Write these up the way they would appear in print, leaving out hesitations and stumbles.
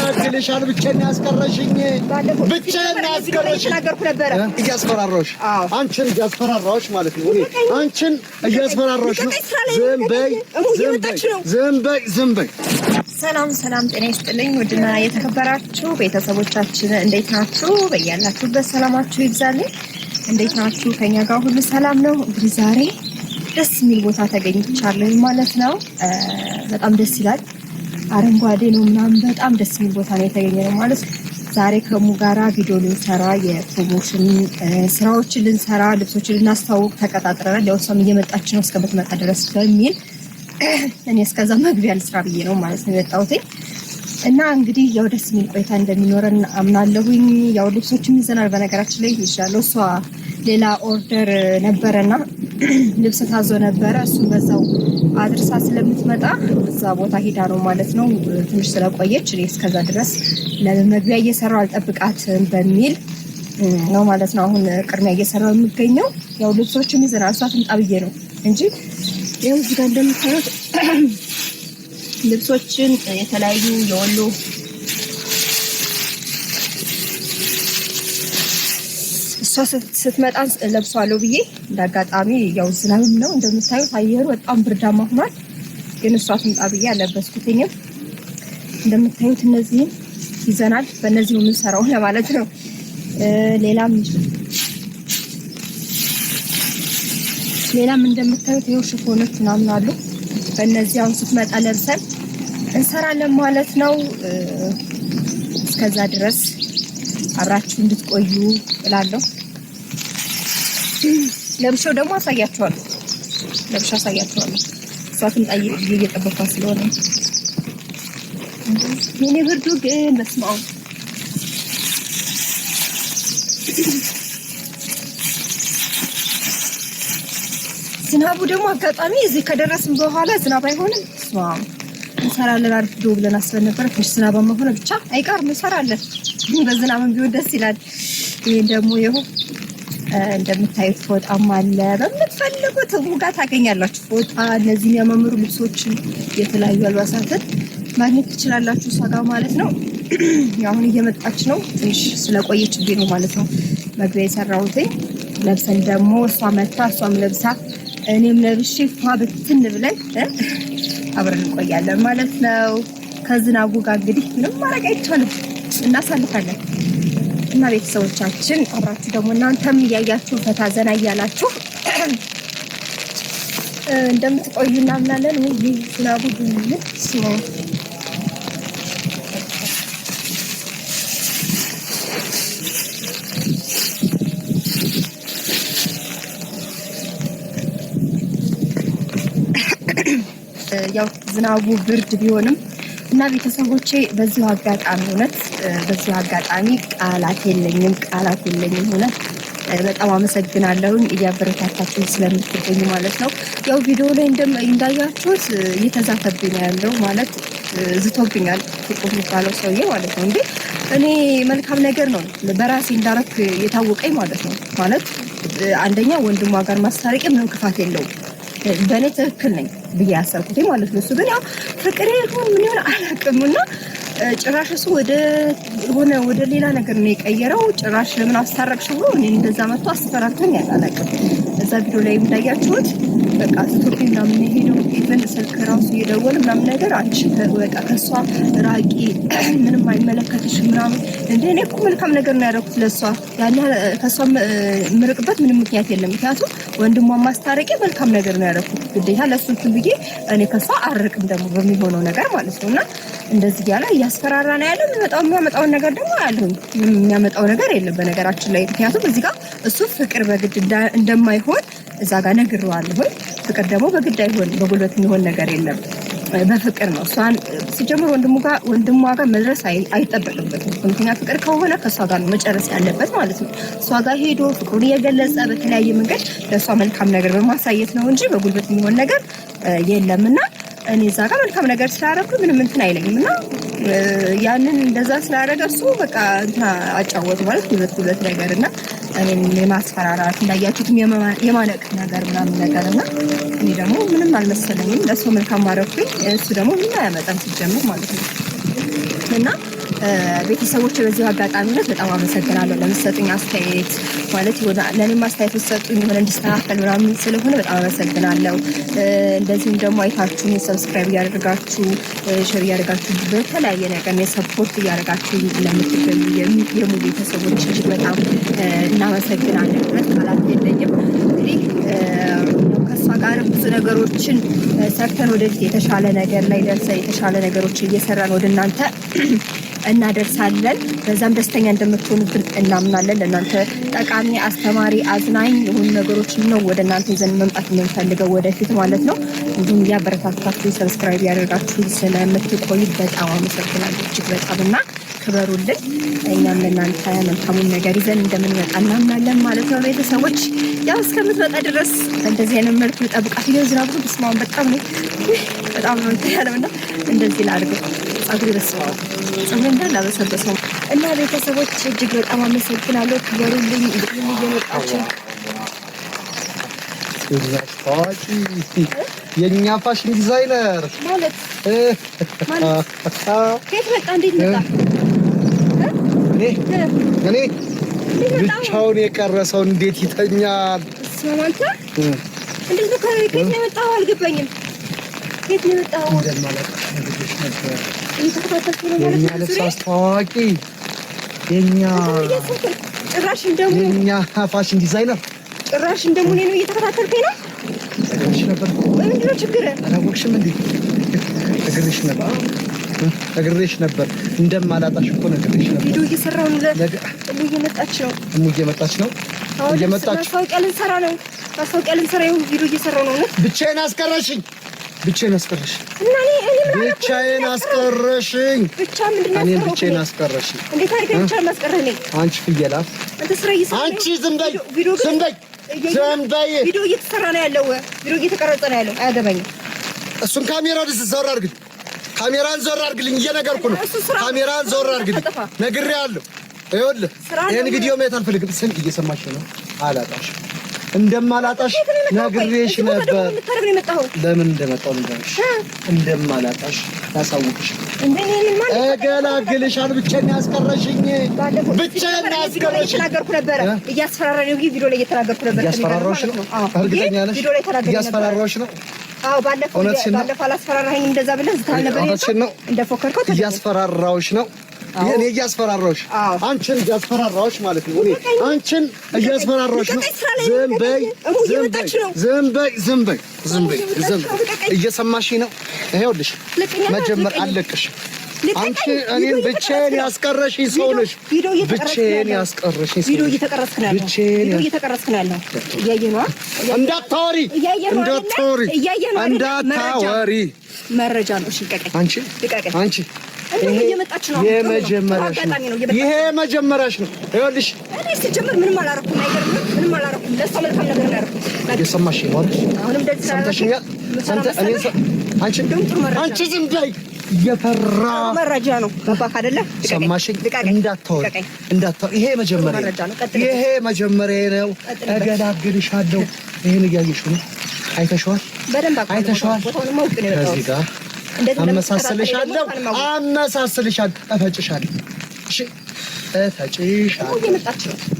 ይገላግልሻል ብቻዬን ያስቀረሽኝ ተናገርኩ ነበር እያስፈራራሁሽ አንቺን እያስፈራራሁሽ ማለት ነው አንቺን እያስፈራራሁሽ ነው ዝም በይ ሰላም ጤና ይስጥልኝ ውድና የተከበራችሁ ቤተሰቦቻችን እንዴት ናችሁ በእያላችሁበት ሰላማችሁ ይብዛልኝ እንዴት ናችሁ ከኛ ጋር ሁሉ ሰላም ነው እንግዲህ ዛሬ ደስ የሚል ቦታ ተገኝቻለሁ ማለት ነው በጣም ደስ ይላል አረንጓዴ ነው ምናምን በጣም ደስ የሚል ቦታ ነው የተገኘነው ማለት ዛሬ ከሙ ጋራ ቪዲዮ ልንሰራ የፕሮሞሽን ስራዎችን ልንሰራ ልብሶችን ልናስተዋውቅ ተቀጣጥረናል ያው እሷም እየመጣች ነው እስከምትመጣ ድረስ በሚል እኔ እስከዛ መግቢያ ልስራ ብዬ ነው ማለት ነው የወጣሁት እና እንግዲህ ያው ደስ የሚል ቆይታ እንደሚኖረን አምናለሁኝ ያው ልብሶችን ይዘናል በነገራችን ላይ ይሻለው እሷ ሌላ ኦርደር ነበረና ልብስ ታዞ ነበረ እሱ በዛው አድርሳ ስለምትመጣ እዛ ቦታ ሄዳ ነው ማለት ነው ትንሽ ስለቆየች እኔ እስከዛ ድረስ ለመግቢያ እየሰራው አልጠብቃትም በሚል ነው ማለት ነው አሁን ቅድሚያ እየሰራው የሚገኘው ያው ልብሶችን ይዘናል እሷ ትምጣ ብዬ ነው እንጂ ያው እዚህ ጋር እንደምታዩት ልብሶችን የተለያዩ የወሎ እሷ ስትመጣ ለብሷለሁ ብዬ እንዳጋጣሚ ያው ዝናብም ነው እንደምታዩት አየሩ በጣም ብርዳማ ሆኗል ግን እሷ ትምጣ ብዬ አለበስኩትኝም እንደምታዩት እነዚህን ይዘናል በእነዚህ የምንሰራው ለማለት ነው ሌላም እንደምታዩት ይኸው ሽፎኖች ምናምን አሉ በእነዚህ አሁን ስትመጣ ለብሰን እንሰራለን ማለት ነው እስከዛ ድረስ አብራችሁ እንድትቆዩ እላለሁ ለብሻው ደግሞ አሳያችኋለሁ እሷ ትምጣ እየጠበኳት ስለሆነ የኔ ብርዱ ግን በስመ አብ ዝናቡ ደግሞ አጋጣሚ እዚህ ከደረስን በኋላ ዝናብ አይሆንም እንሰራለን አርፍዶ ብለን አስበን ነበር ትንሽ ዝናባማ ሆነ ብቻ አይቀርም እንሰራለን በዝናብም ቢሆን ደስ ይላል ይሄ ደግሞ ይኸው እንደምታዩት ፎጣም አለ በምትፈልጉት ሙጋ ታገኛላችሁ ፎጣ እነዚህ የሚያማምሩ ልብሶችን የተለያዩ አልባሳትን ማግኘት ትችላላችሁ እሷ ጋር ማለት ነው አሁን እየመጣች ነው ትንሽ ስለቆየችብኝ ነው ማለት ነው መግቢያ የሰራሁት ለብሰን ደግሞ እሷ መታ እሷም ለብሳ እኔም ለብሼ ፏ ብትን ብለን አብረን እንቆያለን ማለት ነው ከዝናቡ ጋር እንግዲህ ምንም ማድረግ አይቻልም እናሳልፋለን እና ቤተሰቦቻችን አብራችሁ ደግሞ እናንተም እያያችሁ ፈታ ዘና እያላችሁ እንደምትቆዩ እናምናለን ይህ ዝናቡ ድምፅ ነው ያው ዝናቡ ብርድ ቢሆንም እና ቤተሰቦቼ በዚሁ አጋጣሚ ቃላት የለኝም ሆነ በጣም አመሰግናለሁኝ እያበረታታችሁ ስለምትገኙ ማለት ነው ያው ቪዲዮ ላይ እንዳያችሁት እየተዛፈብኝ ያለው ማለት ዝቶብኛል ፍቅር የሚባለው ሰውዬ ማለት ነው እንዴ እኔ መልካም ነገር ነው በራሴ እንዳረክ የታወቀኝ ማለት ነው ማለት አንደኛ ወንድሟ ጋር ማስታረቅ ምንም ክፋት የለውም በእኔ ትክክል ነኝ ብዬ አሰብኩት ማለት ነው እሱ ግን ያው ፍቅሬ ሆነ ምን ይሆን አላውቅምና ጭራሽ እሱ ወደ ሌላ ነገር ነው የቀየረው ጭራሽ ለምን አስታረቅሽ ብሎ እኔ እንደዛ መጥቶ አስፈራርቶኝ አላውቅም እዛ ቪዲዮ ላይ እንዳያችሁት በቃ ስቶፒ ምናምን ሄደው ኢቨን ስልክ ራሱ እየደወለ ምናምን ነገር አንቺ በቃ ከሷ ራቂ ምንም አይመለከትሽ ምናምን እንደ እኔ እኮ መልካም ነገር ነው ያደረኩት ለሷ ያን ከሷ ምርቅበት ምንም ምክንያት የለም ምክንያቱም ወንድሟ ማስታረቂ መልካም ነገር ነው ያደረኩት ግዴታ ለሱ ትብዬ እኔ ከሷ አርቅም ደግሞ በሚሆነው ነገር ማለት ነውና እንደዚህ ያለ ያስፈራራ ነው ያለው የሚያመጣው ነገር ደግሞ ያለው የሚያመጣው ነገር የለም በነገራችን ላይ ምክንያቱም እዚህ ጋር እሱ ፍቅር በግድ እንደማይሆን እዛ ጋር ነግሬዋለሁ ፍቅር ደግሞ በግድ አይሆን በጉልበት የሚሆን ነገር የለም በፍቅር ነው እሷን ሲጀምር ወንድሟ ጋር መድረስ አይጠበቅበትም ምክንያቱም ፍቅር ከሆነ ከሷ ጋር ነው መጨረስ ያለበት ማለት ነው እሷ ጋር ሄዶ ፍቅሩን እየገለጸ በተለያየ መንገድ ለሷ መልካም ነገር በማሳየት ነው እንጂ በጉልበት የሚሆን ነገር የለምና እኔ እዛ ጋር መልካም ነገር ስላደረኩ ምንም እንትን አይለኝምና ያንን እንደዛ ስላደረገ እሱ በቃ እንትና አጫወቱ ማለት ሁለት ነገርና እኔን የማስፈራራት እንዳያችሁት የማነቅ ነገር ምናምን ነገርና እኔ ደግሞ ምንም አልመሰለኝም ለሱ መልካም ማረኩኝ እሱ ደግሞ ምንም አያመጣም ሲጀምር ማለት ነው እና ቤተሰቦች በዚህ አጋጣሚነት በጣም አመሰግናለሁ ለምትሰጡኝ አስተያየት ማለት ለኔም አስተያየት ሰጡኝ የሆነ እንዲስተካከል ምናምን ስለሆነ በጣም አመሰግናለሁ። እንደዚህም ደግሞ አይታችሁኝ ሰብስክራይብ እያደረጋችሁ ሼር እያደረጋችሁ በተለያየ ነገር ሰፖርት እያደረጋችሁ ለምትገኙ የሙ ቤተሰቦች እጅግ በጣም እናመሰግናለን። ቃላት የለኝም። እንግዲህ ከእሷ ጋር ብዙ ነገሮችን ሰርተን ወደፊት የተሻለ ነገር ላይ ደርሰን የተሻለ ነገሮችን እየሰራን ወደ እናንተ እናደርሳለን። በዛም ደስተኛ እንደምትሆኑብን እናምናለን። ለእናንተ ጠቃሚ፣ አስተማሪ፣ አዝናኝ የሆኑ ነገሮችን ነው ወደ እናንተ ይዘን መምጣት የምንፈልገው ወደፊት ማለት ነው። እንዲሁም እያበረታታችሁ ሰብስክራይብ ያደርጋችሁ ስለምትቆዩ በጣም አመሰግናለሁ እጅግ በጣም እና ክበሩልን። እኛም ለእናንተ መልካሙን ነገር ይዘን እንደምንመጣ እናምናለን ማለት ነው። ቤተሰቦች ያው እስከምትመጣ ድረስ እንደዚህ አይነት መልኩ ልጠብቃት። ዝናቡ በስማውን በጣም ነው ያለውና እንደዚህ ላድርገው ጸጉሬ በስማው ጸጉሬ እንዳላበሰበሰው እና ቤተሰቦች እጅግ በጣም አመሰግናለሁ። ክበሩልኝ። እንግዲህ እየመጣችሁ ታዋቂ የኛ ፋሽን ዲዛይነር ማለት ከየት መጣ? እንዴት መጣ? እኔ ብቻውን የቀረሰው እንዴት ይተኛል? ስማንተ እንዴት ነው? ከየት ነው የመጣው? አልገባኝም። ከየት ነው የመጣው? እንደማለት ነገሮች ነበር። እየተከታተልኩ ነው ማለት ነው። የኛ ልብስ አስተዋዋቂ የኛ ጭራሽ እንደሙ የኛ ፋሽን ዲዛይነር ጭራሽ እንደሙ ነው እየተከታተልከኝ ነው? እግርሽ ነበር። ምንድን ነው ችግር? አላወቅሽም እንዴ? እግርሽ ነበር እንደማላጣሽ እኮ ነግሬሽ ነበር። ቪዲዮ እየሰራሁ ነው። እሙዬ መጣች ነው። እሙዬ መጣች ነው። እየመጣች ማስታወቂያ ልንሰራ ነው። ማስታወቂያ ልንሰራ ነው። ቪዲዮ እየሰራሁ ነው። ብቻዬን አስቀረሽኝ። ብቻዬን አስቀረሽኝ። እና ብቻዬን አስቀረሽኝ። ብቻ ምንድነው? እኔን ብቻዬን አስቀረሽኝ። እንዴት አድርገህ ብቻ ማስቀረኝ? አንቺ ፍየላ፣ አንተ ስራ እየሰራህ አንቺ ዝም በይ፣ ዝም በይ፣ ዝም በይ። ቪዲዮ እየተሰራ ነው ያለው። ቪዲዮ እየተቀረጸ ነው ያለው። አያገባኝም። እሱን ካሜራውን ዞር አድርግልኝ። ካሜራን ዞር አድርግልኝ። እየነገርኩ ነው። ካሜራን ዞር አድርግልኝ። ነግሬሃለሁ። ይኸውልህ ይሄን ቪዲዮ ማየት አልፈልግም። ስም እየሰማሽ ነው። አላጣሽ እንደማላጣሽ ነግሬሽ ነበር። ለምን እንደመጣሁ ልንገርሽ። እንደማላጣሽ ታሳውቅሽ። እገላግልሻል። ብቻዬን ያስቀረሽኝ። ብቻዬን ያስቀረሽኝ ተናገርኩ ነበር። እያስፈራራኝ ነው። ቪዲዮ ላይ እየተናገርኩ ነበር። እያስፈራራሽ ነው። እርግጠኛ ነሽ? እያስፈራራሽ ነው። አዎ ባለፈው አላስፈራራኸኝም እንደዛ ብለህ ዝታል ነበር። እንደፎከርከው እያስፈራራሁሽ ነው። እኔ እያስፈራራሁሽ አንቺን እያስፈራራሁሽ ማለት ነው። እኔ አንቺን እያስፈራራሁሽ ነው። ዝም በይ፣ ዝም በይ፣ ዝም በይ፣ ዝም በይ፣ ዝም በይ። እየሰማሽኝ ነው? ይኸውልሽ መጀመር አለቅሽ። አንቺ እኔን ብቻዬን ያስቀረሽኝ ሰው ነሽ። ብቻዬን ያስቀረሽኝ ሰው። ቪዲዮ እየተቀረጽክ ነው ያለው። ቪዲዮ እየተቀረጽክ ነው ያለው። እያየህ ነው። እንዳታወሪ፣ እንዳታወሪ፣ እንዳታወሪ። መረጃ ነው። እሺ ልቀቀኝ። አንቺ ይሄ የመጀመሪያሽ ነው። ይሄ መጀመሪያሽ ነው። ይኸውልሽ እኔ ሲጀምር ምንም አላረኩም። አይገርምም? ምንም አላረኩም። ለእሷ መልካም ነገር ነው ያደረኩት። የሰማሽኝ ነው አይደል? አሁንም እንደዚህ ሰምተሽኛል። አንቺ ዝም በይ። እየፈራ መረጃ ነው። ገባህ አይደለ? ሰማሽኝ? እንዳታወሪ፣ እንዳታወሪ። ይሄ መጀመሪያ ነው። እገላግልሻለሁ። ይሄን እያየሽው ነው። አይተሽዋል፣ በደንብ አይተሽዋል። ከዚህ ጋር አመሳስልሻለሁ፣ እፈጭሻለሁ። እሺ እፈጭሻለሁ።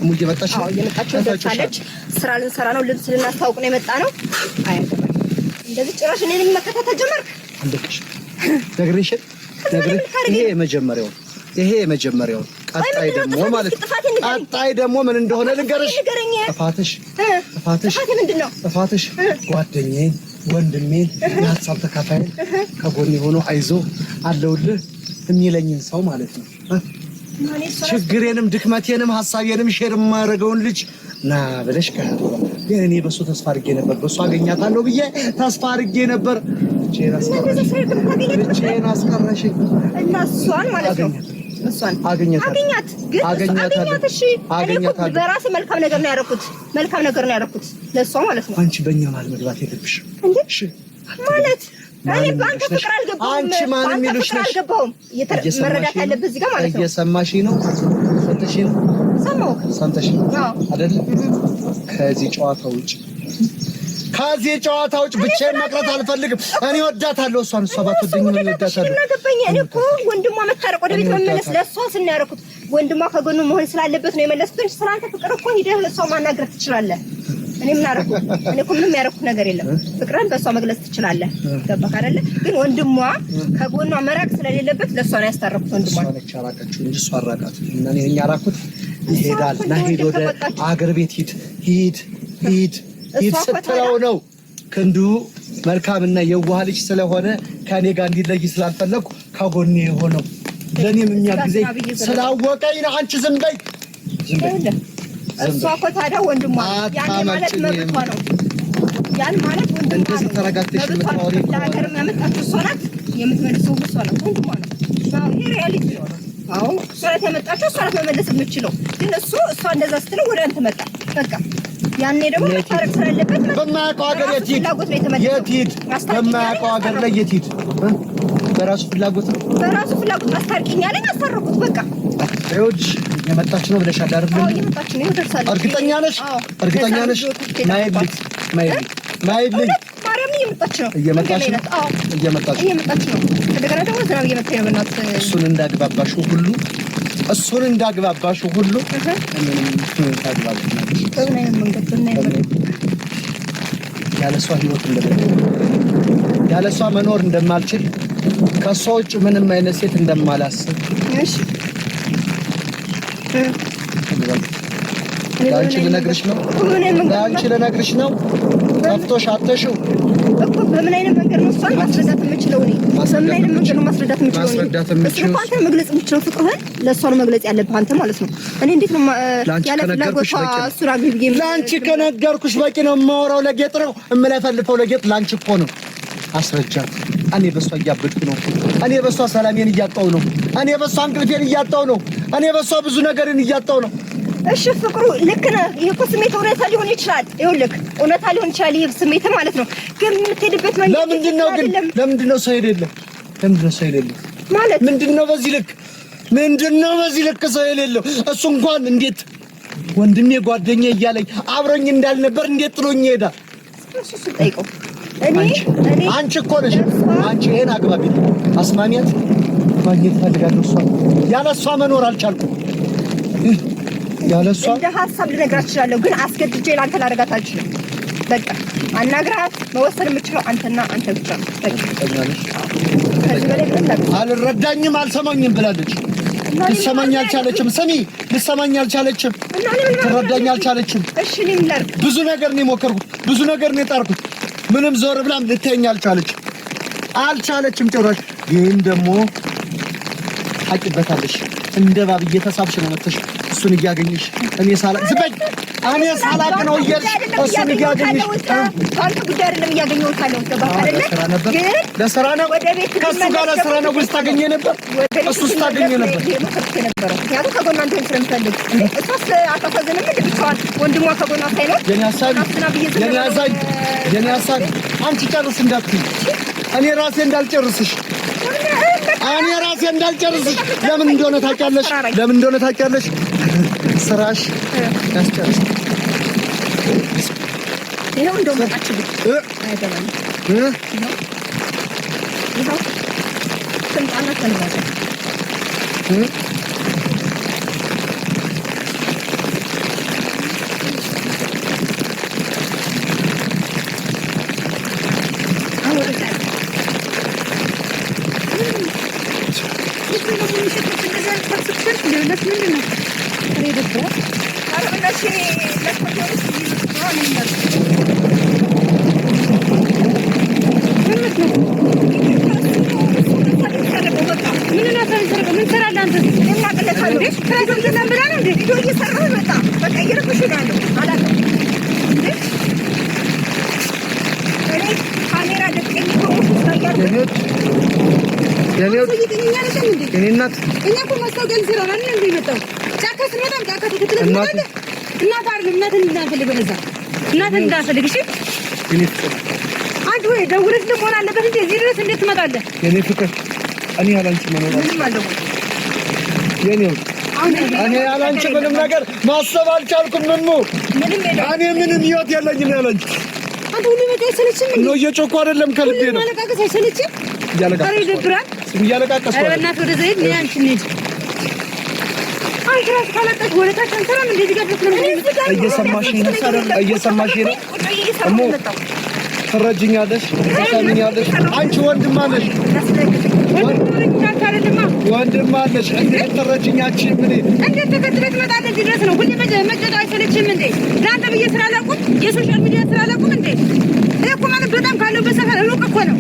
እሙዬ መጣች ነው። እየመጣች ስራ ልንሰራ ነው። ልብስ ልናስታውቅ ነው የመጣ ነው። እንደዚህ ጭራሽ እኔን መከታተል ጀመርክ? አንደሽ ነግሬሽ ይሄ የመጀመሪያው ቀጣይ ደግሞ ማለት ቀጣይ ደግሞ ምን እንደሆነ ልንገርሽ። ጥፋትሽ ምንድነው? ጥፋትሽ ጓደኛዬን፣ ወንድሜን፣ የሀሳብ ተካፋይን ከጎኔ ሆኖ አይዞ አለውልህ የሚለኝን ሰው ማለት ነው። ችግሬንም ድክመቴንም ሀሳቤንም ሼር የማደርገውን ልጅ ና ብለሽ ግን እኔ በሱ ተስፋ አድርጌ ነበር። በሱ አገኛታለሁ ብዬ ተስፋ አድርጌ ነበር። ብቻዬን አስቀረሽኝ እና እሷን ማለት ነው። እሷን አገኛታለሁ። እሺ አገኛታለሁ። በራሴ መልካም ነገር ነው ያደረኩት ለእሷ ማለት ነው። አንቺ በእኛ መሀል መግባት የለብሽም እሺ ማለት እኔ ባንተ ፍቅር አልገባሁም። አንቺ ማንም ይሉሽ ነሽ መረዳት ያለብህ እዚህ ጋር ማለት ነው። እየሰማሽኝ ነው? ሰምተሽኝ ነው አይደል? ከዚህ ጨዋታ ውጭ ከዚህ ጨዋታዎች ብቻዬን መቅረት አልፈልግም እኔ ወዳታለሁ እሷን እሷ ባትወደኝ ምን ወዳታለሁ እና ገባኝ እኔ እኮ ወንድሟ መታረቅ ወደ ቤት መመለስ ለሷ ስናያረኩት ወንድሟ ከጎኑ መሆን ስላለበት ነው የመለስኩት እንጂ ስላንተ ፍቅር እኮ ሄደህ ለሷ ማናገር ትችላለህ እኔ ምን አረኩ እኔ እኮ ምንም ያረኩት ነገር የለም ፍቅርን በሷ መግለጽ ትችላለህ ገባህ አይደለ ግን ወንድሟ ከጎኗ መራቅ ስለሌለበት ለሷ ነው ያስታረኩት ወንድሟ እሷ ነች ያራቀችው እንጂ እሷ አራቃት እና እኔ ያራኩት ይሄዳል ና ሄድ ወደ አገር ቤት ሂድ ስትለው ነው ክንዱ መልካምና የዋህ ልጅ ስለሆነ ከኔ ጋር እንዲለይ ስላልፈለኩ ከጎኔ የሆነው ለኔም የሚያግዘኝ ስላወቀኝ ነው አንቺ ዝም በይ እሷ እኮ ታዲያ ወንድሟ ያን ማለት መብቷ ነው ያን ማለት ወንድሟ እንደዚህ ተረጋግተሽ የምታወሪ ለሀገር ያመጣችው እሷ ናት የምትመልሰው እሷ ናት ወንድሟ ነው ይሄ ሪያሊቲ ነው አዎ እሷ ናት ያመጣችው እሷ ናት መመለስ የምትችለው ግን እሷ እንደዛ ስትለው ወደ አንተ መጣ በቃ ያኔ ደግሞ መታረቅ ስላለበት በማያውቀው ሀገር የት ሂድ በማያውቀው ሀገር ላይ የት ሂድ በራሱ ፍላጎት አስታርቂኝ አለኝ አስታረኩት በቃ ይኸውልሽ የመጣች ነው ብለሽ አይደል አዎ የመጣች ነው ይደርሳል እርግጠኛ ነሽ ማይብል ማርያም እየመጣች ነው እንደገና ደግሞ ዝናብ እየመጣ ነው በእናትህ እሱን እንዳግባባሽው ሁሉ ምንም ታግባባሽ ያለሷ ህይወት ያለሷ መኖር እንደማልችል ከሷ ውጭ ምንም አይነት ሴት እንደማላስብ እሺ ላንቺ ልነግርሽ ነው ከፍቶሽ አተሽው እኮ በምን አይነት መንገድ ነው እሷን ማስረዳት የምችለው እኔ በምን አይነት መንገድ ነው ማስረዳት የምችለው አንተ መግለጽ የምችለው ፍቅርህን ለእሷ ነው መግለጽ ያለብህ አንተ ማለት ነው እኔ እንዴት ነው ያለ ፍላጎቷ እሱን አግቢ ብዬ ላንቺ ከነገርኩሽ በቂ ነው የማወራው ለጌጥ ነው የምለፈልፈው ለጌጥ ላንቺ እኮ ነው አስረጃት እኔ በሷ እያበድኩ ነው እኔ በሷ ሰላሜን እያጣው ነው እኔ በሷ እንቅልፌን እያጣው ነው እኔ በሷ ብዙ ነገርን እያጣው ነው እሺ ፍቅሩ ልክ ነህ ይሄ እኮ ስሜት እውነታ ሊሆን ይችላል ይኸውልህ እውነታ ሊሆን ይችላል ይሄ ስሜት ማለት ነው ግን የምትሄድበት መንገድ ለምንድነው ሰው የሌለ ማለት ምንድነው በዚህ ልክ ሰው የሌለው እሱ እንኳን እንዴት ወንድሜ ጓደኛ እያለኝ አብሮኝ እንዳልነበር እንዴት ጥሎኝ ሄዳ እሱ ጠይቀው አንቺ እኮ ነሽ አንቺ ይሄን አግባቢ አስማሚያት ማግኘት ፈልጋለሁ እሷ ያለሷ መኖር አልቻልኩም ያለሷ እንደ ሀሳብ ልነግራት እችላለሁ ግን አስገድጄ ላንተ ላደርጋት አልችልም በቃ አናግራት መወሰን የምችለው አንተና አንተ ብቻ ነው አልረዳኝም አልሰማኝም ብላለች ልሰማኝ አልቻለችም ትረዳኝ አልቻለችም እሺ እኔ ምን ላድርግ ብዙ ነገር ነው የሞከርኩት ብዙ ነገር ነው የጣርኩት ምንም ዞር ብላም ልትተኛ አልቻለችም ጭራሽ ግን ደግሞ ታቂበታለሽ እንደ ባብ እየተሳብሽ ነው መጥተሽ እሱን እያገኘሽ እኔ ሳላቅ ነው እሱን እያገኘሽ አንተ ጉዳይ አይደለም እያገኘሁት ካለው ገባህ አይደለ ለስራ ነው ከሱ ጋር ለስራ ነው ውስጥ ታገኘ ነበር እሱ ውስጥ ታገኘ ነበር ምክንያቱም ከጎኗ አንተን ስለምፈልግ እሷስ አታሳዝንም እንደ ብቻዋን ወንድሟ ከጎኗ ሳይኖር የኔ ሀሳብ አንቺ ጨርስ እንዳትዪ እኔ ራሴ እንዳልጨርስሽ ለምን እንደሆነ ታውቂያለሽ ስራሽ ያስጨርስ ይሄው እንደው መጣችልኝ አይደለም ይሄው ስንጣና ተንባለ እኔ ያላንቺ ምንም ነገር ማሰብ አልቻልኩም። ምንም ህይወት የለኝም ያለኝ አንተ ሁሉ መጣ አይሰለችም እንዴ? ነው እየጮኩ አይደለም ከልቤ ነው። ማለቃቀስ አይሰለችም? እያለቃቀስኩ ኧረ በእናትህ ወደ ዘይት ምን አንቺ ነሽ? አንተ ራስ ካላጣሽ ወደ ታች አንተራም እንዴ ቢጋብት ነው? እየሰማሽኝ ነው? እየሰማሽኝ ነው? እሞ ትረጅኛለሽ፣ ትሰሚኛለሽ። አንቺ ወንድም አለሽ፣ ወንድም አለሽ። እንዴት ትረጅኛችን? ምን እንዴት ተከትለህ ትመጣለህ? ድረስ ነው ሁሌ መጨቃጨቅ አይሰለችም እንዴ? ለአንተ ብዬ ስላላቁም የሶሻል ሚዲያ ስላላቁም እንዴ? እኔ እኮ ማለት በጣም ካለው በሰፈር ሩቅ እኮ ነው።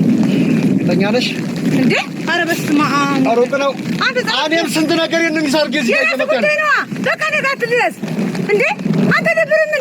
እርግጠኛ ነሽ እንዴ? ኧረ በስመ አብ ሩቅ ነው። እኔም ስንት ነገር የሚሰርግ እዚህ ጋር በቃ እኔ ጋር አትድረስ እንዴ? አንተ ደብርም